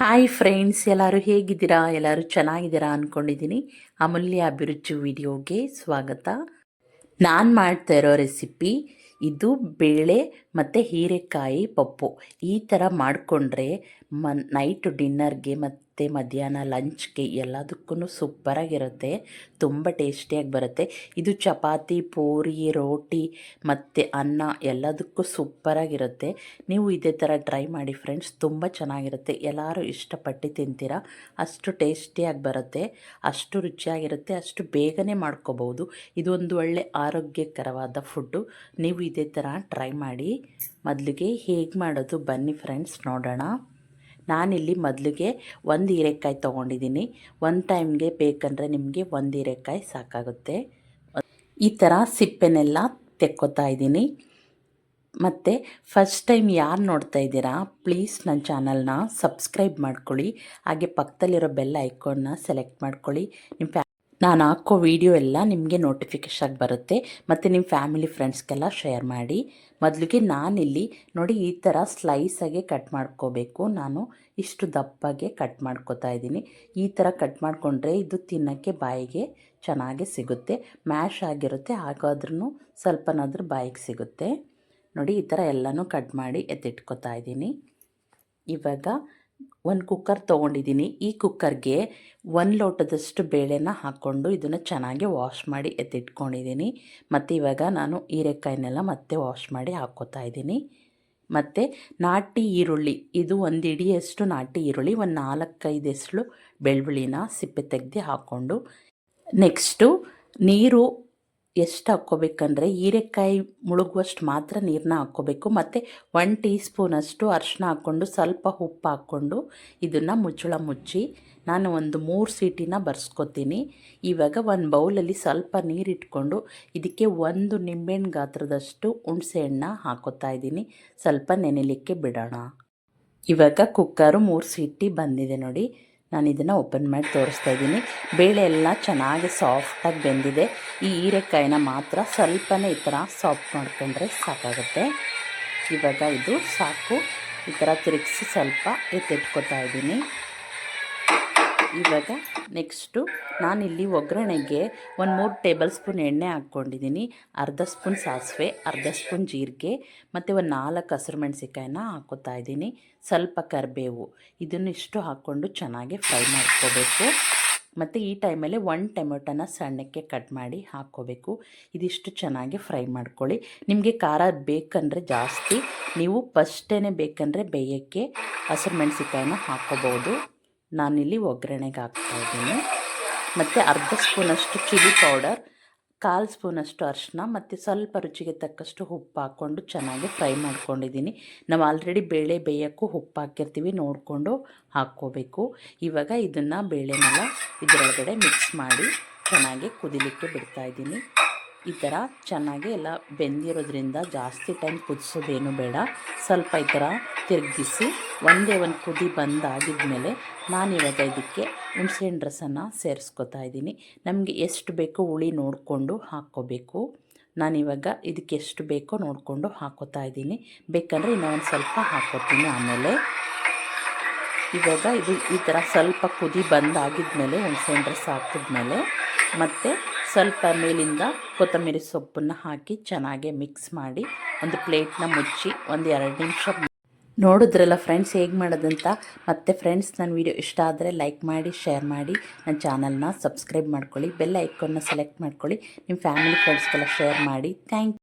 Hi friends, ಎಲ್ಲರೂ ಹೇಗಿದ್ದೀರಾ? ಎಲ್ಲರೂ ಚೆನ್ನಾಗಿದ್ದೀರಾ ಅಂದ್ಕೊಂಡಿದ್ದೀನಿ. ಅಮೂಲ್ಯ ಅಭಿರುಚಿ ವಿಡಿಯೋಗೆ ಸ್ವಾಗತ. ನಾನು ಮಾಡ್ತಾ ಇರೋ ರೆಸಿಪಿ ಇದು ಬೇಳೆ ಮತ್ತು ಹೀರೆಕಾಯಿ ಪಪ್ಪು. ಈ ಥರ ಮಾಡಿಕೊಂಡ್ರೆ ನೈಟ್ ಡಿನ್ನರ್ಗೆ ಮತ್ತು ಮಧ್ಯಾಹ್ನ ಲಂಚ್ಗೆ ಎಲ್ಲದಕ್ಕೂ ಸೂಪರಾಗಿರುತ್ತೆ. ತುಂಬ ಟೇಸ್ಟಿಯಾಗಿ ಬರುತ್ತೆ. ಇದು ಚಪಾತಿ, ಪೂರಿ, ರೋಟಿ ಮತ್ತು ಅನ್ನ ಎಲ್ಲದಕ್ಕೂ ಸೂಪರಾಗಿರುತ್ತೆ. ನೀವು ಇದೇ ಥರ ಟ್ರೈ ಮಾಡಿ ಫ್ರೆಂಡ್ಸ್, ತುಂಬ ಚೆನ್ನಾಗಿರುತ್ತೆ. ಎಲ್ಲರೂ ಇಷ್ಟಪಟ್ಟು ತಿಂತೀರಾ. ಅಷ್ಟು ಟೇಸ್ಟಿಯಾಗಿ ಬರುತ್ತೆ, ಅಷ್ಟು ರುಚಿಯಾಗಿರುತ್ತೆ, ಅಷ್ಟು ಬೇಗನೆ ಮಾಡ್ಕೋಬೋದು. ಇದು ಒಂದು ಒಳ್ಳೆ ಆರೋಗ್ಯಕರವಾದ ಫುಡ್ಡು. ನೀವು ಇದೇ ಥರ ಟ್ರೈ ಮಾಡಿ. ಮೊದಲಿಗೆ ಹೇಗೆ ಮಾಡೋದು ಬನ್ನಿ ಫ್ರೆಂಡ್ಸ್ ನೋಡೋಣ. ನಾನಿಲ್ಲಿ ಮೊದಲಿಗೆ ಒಂದು ಹೀರೆಕಾಯಿ ತೊಗೊಂಡಿದ್ದೀನಿ. ಒಂದು ಟೈಮ್ಗೆ ಬೇಕಂದರೆ ನಿಮಗೆ ಒಂದು ಹೀರೆಕಾಯಿ ಸಾಕಾಗುತ್ತೆ. ಈ ಥರ ಸಿಪ್ಪೆನೆಲ್ಲ ತೆಕ್ಕೋತಾ ಇದ್ದೀನಿ. ಮತ್ತು ಫಸ್ಟ್ ಟೈಮ್ ಯಾರು ನೋಡ್ತಾ ಇದ್ದೀರಾ ಪ್ಲೀಸ್ ನನ್ನ ಚಾನಲ್ನ ಸಬ್ಸ್ಕ್ರೈಬ್ ಮಾಡ್ಕೊಳ್ಳಿ. ಹಾಗೆ ಪಕ್ಕದಲ್ಲಿರೋ ಬೆಲ್ ಐಕಾನ್ನ ಸೆಲೆಕ್ಟ್ ಮಾಡ್ಕೊಳ್ಳಿ. ನಾನು ಹಾಕೋ ವಿಡಿಯೋ ಎಲ್ಲ ನಿಮಗೆ ನೋಟಿಫಿಕೇಷನ್ ಬರುತ್ತೆ. ಮತ್ತು ನಿಮ್ಮ ಫ್ಯಾಮಿಲಿ ಫ್ರೆಂಡ್ಸ್ಗೆಲ್ಲ ಶೇರ್ ಮಾಡಿ. ಮೊದಲಿಗೆ ನಾನಿಲ್ಲಿ ನೋಡಿ ಈ ಥರ ಸ್ಲೈಸಾಗೆ ಕಟ್ ಮಾಡ್ಕೋಬೇಕು. ನಾನು ಇಷ್ಟು ದಪ್ಪಗೆ ಕಟ್ ಮಾಡ್ಕೋತಾ ಇದ್ದೀನಿ. ಈ ಥರ ಕಟ್ ಮಾಡಿಕೊಂಡ್ರೆ ಇದು ತಿನ್ನೋಕ್ಕೆ ಬಾಯಿಗೆ ಚೆನ್ನಾಗಿ ಸಿಗುತ್ತೆ. ಮ್ಯಾಶ್ ಆಗಿರುತ್ತೆ, ಹಾಗಾದ್ರೂ ಸ್ವಲ್ಪನಾದ್ರೂ ಬಾಯಿಗೆ ಸಿಗುತ್ತೆ. ನೋಡಿ ಈ ಥರ ಎಲ್ಲನೂ ಕಟ್ ಮಾಡಿ ಎತ್ತಿಟ್ಕೋತಾ ಇದ್ದೀನಿ. ಇವಾಗ ಒಂದು ಕುಕ್ಕರ್ ತೊಗೊಂಡಿದ್ದೀನಿ. ಈ ಕುಕ್ಕರ್ಗೆ 1 ಲೋಟದಷ್ಟು ಬೇಳೆನ ಹಾಕ್ಕೊಂಡು ಇದನ್ನು ಚೆನ್ನಾಗಿ ವಾಶ್ ಮಾಡಿ ಎತ್ತಿಟ್ಕೊಂಡಿದ್ದೀನಿ. ಮತ್ತು ಇವಾಗ ನಾನು ಹೀರೆಕಾಯಿನೆಲ್ಲ ಮತ್ತೆ ವಾಶ್ ಮಾಡಿ ಹಾಕ್ಕೋತಾ ಇದ್ದೀನಿ. ಮತ್ತು ನಾಟಿ ಈರುಳ್ಳಿ, ಇದು ಒಂದು ಹಿಡಿಯಷ್ಟು ನಾಟಿ ಈರುಳ್ಳಿ, ಒಂದು 4-5 ಎಸಳು ಬೆಳ್ಳುಳ್ಳಿನ ಸಿಪ್ಪೆ ತೆಗೆದು ಹಾಕ್ಕೊಂಡು, ನೆಕ್ಸ್ಟು ನೀರು ಎಷ್ಟು ಹಾಕ್ಕೋಬೇಕಂದ್ರೆ ಹೀರೆಕಾಯಿ ಮುಳುಗುವಷ್ಟು ಮಾತ್ರ ನೀರನ್ನ ಹಾಕ್ಕೋಬೇಕು. ಮತ್ತು 1 ಟೀ ಸ್ಪೂನಷ್ಟು ಅರಿಶಿನ ಹಾಕ್ಕೊಂಡು ಸ್ವಲ್ಪ ಉಪ್ಪು ಹಾಕ್ಕೊಂಡು ಇದನ್ನು ಮುಚ್ಚಳ ಮುಚ್ಚಿ ನಾನು ಒಂದು 3 ಸೀಟಿನ ಬರ್ಸ್ಕೊತೀನಿ. ಇವಾಗ ಒಂದು ಬೌಲಲ್ಲಿ ಸ್ವಲ್ಪ ನೀರಿಟ್ಕೊಂಡು ಇದಕ್ಕೆ 1 ನಿಂಬೆಹಣ್ಣು ಗಾತ್ರದಷ್ಟು ಹುಣಸೆಹಣ್ಣ ಹಾಕೋತಾ ಇದ್ದೀನಿ. ಸ್ವಲ್ಪ ನೆನೆಲಿಕ್ಕೆ ಬಿಡೋಣ. ಇವಾಗ ಕುಕ್ಕರು 3 ಸೀಟಿ ಬಂದಿದೆ ನೋಡಿ. ನಾನು ಇದನ್ನು ಓಪನ್ ಮಾಡಿ ತೋರಿಸ್ತಾ ಇದ್ದೀನಿ. ಬೇಳೆ ಎಲ್ಲ ಚೆನ್ನಾಗಿ ಸಾಫ್ಟಾಗಿ ಬೆಂದಿದೆ. ಈ ಹೀರೆಕಾಯಿನ ಮಾತ್ರ ಸ್ವಲ್ಪನೇ ಈ ಥರ ಸಾಫ್ಟ್ ಮಾಡ್ಕೊಂಡ್ರೆ ಸಾಕಾಗುತ್ತೆ. ಇವಾಗ ಇದು ಸಾಕು. ಈ ಥರ ತಿರುಗಿಸಿ ಸ್ವಲ್ಪ ಎತ್ತಿಟ್ಕೋತಾ ಇದ್ದೀನಿ. ಇವಾಗ ನೆಕ್ಸ್ಟು ನಾನಿಲ್ಲಿ ಒಗ್ಗರಣೆಗೆ ಒಂದು 3 ಟೇಬಲ್ ಸ್ಪೂನ್ ಎಣ್ಣೆ ಹಾಕ್ಕೊಂಡಿದ್ದೀನಿ. ಅರ್ಧ ಸ್ಪೂನ್ ಸಾಸಿವೆ, ಅರ್ಧ ಸ್ಪೂನ್ ಜೀರಿಗೆ ಮತ್ತು ಒಂದು 4 ಹಸಿರು ಮೆಣಸಿಕಾಯಿನ ಹಾಕ್ಕೋತಾ ಇದ್ದೀನಿ. ಸ್ವಲ್ಪ ಕರಿಬೇವು, ಇದನ್ನಿಷ್ಟು ಹಾಕ್ಕೊಂಡು ಚೆನ್ನಾಗಿ ಫ್ರೈ ಮಾಡ್ಕೋಬೇಕು. ಮತ್ತು ಈ ಟೈಮಲ್ಲಿ 1 ಟೊಮೆಟೊನ ಸಣ್ಣಕ್ಕೆ ಕಟ್ ಮಾಡಿ ಹಾಕ್ಕೋಬೇಕು. ಇದಿಷ್ಟು ಚೆನ್ನಾಗಿ ಫ್ರೈ ಮಾಡ್ಕೊಳ್ಳಿ. ನಿಮಗೆ ಖಾರ ಬೇಕಂದರೆ ಜಾಸ್ತಿ, ನೀವು ಫಸ್ಟೇ ಬೇಕಂದರೆ ಬೇಯೋಕ್ಕೆ ಹಸಿರು ಮೆಣಸಿಕಾಯಿನ ಹಾಕ್ಕೋಬೋದು. ನಾನಿಲ್ಲಿ ಒಗ್ಗರಣೆಗೆ ಹಾಕ್ತಾಯಿದ್ದೀನಿ. ಮತ್ತು ಅರ್ಧ ಸ್ಪೂನಷ್ಟು ಚಿಲ್ಲಿ ಪೌಡರ್, 1/4 ಸ್ಪೂನಷ್ಟು ಅರಿಶಿನ ಮತ್ತು ಸ್ವಲ್ಪ ರುಚಿಗೆ ತಕ್ಕಷ್ಟು ಉಪ್ಪು ಹಾಕ್ಕೊಂಡು ಚೆನ್ನಾಗಿ ಫ್ರೈ ಮಾಡ್ಕೊಂಡಿದ್ದೀನಿ. ನಾವು ಆಲ್ರೆಡಿ ಬೇಳೆ ಬೇಯೋಕ್ಕೂ ಉಪ್ಪು ಹಾಕಿರ್ತೀವಿ, ನೋಡಿಕೊಂಡು ಹಾಕ್ಕೋಬೇಕು. ಇವಾಗ ಇದನ್ನು ಬೇಳೆನೆಲ್ಲ ಇದರೊಳಗಡೆ ಮಿಕ್ಸ್ ಮಾಡಿ ಚೆನ್ನಾಗಿ ಕುದಿಲಿಕ್ಕೆ ಬಿಡ್ತಾಯಿದ್ದೀನಿ. ಈ ಥರ ಚೆನ್ನಾಗಿ ಎಲ್ಲ ಬೆಂದಿರೋದ್ರಿಂದ ಜಾಸ್ತಿ ಟೈಮ್ ಕುದಿಸೋದೇನು ಬೇಡ. ಸ್ವಲ್ಪ ಈ ಥರ ತಿರುಗಿಸಿ ಒಂದು ಕುದಿ ಬಂದಾಗಿದ್ಮೇಲೆ ನಾನಿವಾಗ ಇದಕ್ಕೆ ಹುಣಸೆಹಣ್ಣು ರಸನ ಸೇರಿಸ್ಕೊತಾ ಇದ್ದೀನಿ. ನಮಗೆ ಎಷ್ಟು ಬೇಕೋ ಹುಳಿ ನೋಡಿಕೊಂಡು ಹಾಕ್ಕೋಬೇಕು. ನಾನಿವಾಗ ಇದಕ್ಕೆ ಎಷ್ಟು ಬೇಕೋ ನೋಡಿಕೊಂಡು ಹಾಕ್ಕೋತಾ ಇದ್ದೀನಿ. ಬೇಕಂದರೆ ಇನ್ನೊಂದು ಸ್ವಲ್ಪ ಹಾಕ್ಕೋತೀನಿ ಆಮೇಲೆ. ಇವಾಗ ಇದು ಈ ಥರ ಸ್ವಲ್ಪ ಕುದಿ ಬಂದಾಗಿದ್ಮೇಲೆ ಹುಣಸೆಹಣ್ಣು ರಸ ಹಾಕಿದ್ಮೇಲೆ ಮತ್ತು ಸ್ವಲ್ಪ ಮೇಲಿಂದ ಕೊತ್ತಂಬರಿ ಸೊಪ್ಪನ್ನು ಹಾಕಿ ಚೆನ್ನಾಗಿ ಮಿಕ್ಸ್ ಮಾಡಿ ಒಂದು ಪ್ಲೇಟ್ನ ಮುಚ್ಚಿ ಒಂದು 2 ನಿಮಿಷ ನೋಡಿದ್ರಲ್ಲ ಫ್ರೆಂಡ್ಸ್ ಹೇಗೆ ಮಾಡೋದಂತ. ಮತ್ತು ಫ್ರೆಂಡ್ಸ್ ನನ್ನ ವೀಡಿಯೋ ಇಷ್ಟ ಆದರೆ ಲೈಕ್ ಮಾಡಿ, ಶೇರ್ ಮಾಡಿ, ನನ್ನ ಚಾನಲ್ನ ಸಬ್ಸ್ಕ್ರೈಬ್ ಮಾಡ್ಕೊಳ್ಳಿ, ಬೆಲ್ ಐಕಾನ್ನ ಸೆಲೆಕ್ಟ್ ಮಾಡ್ಕೊಳ್ಳಿ, ನಿಮ್ಮ ಫ್ಯಾಮಿಲಿ ಫ್ರೆಂಡ್ಸ್ಗೆಲ್ಲ ಶೇರ್ ಮಾಡಿ. Thank you.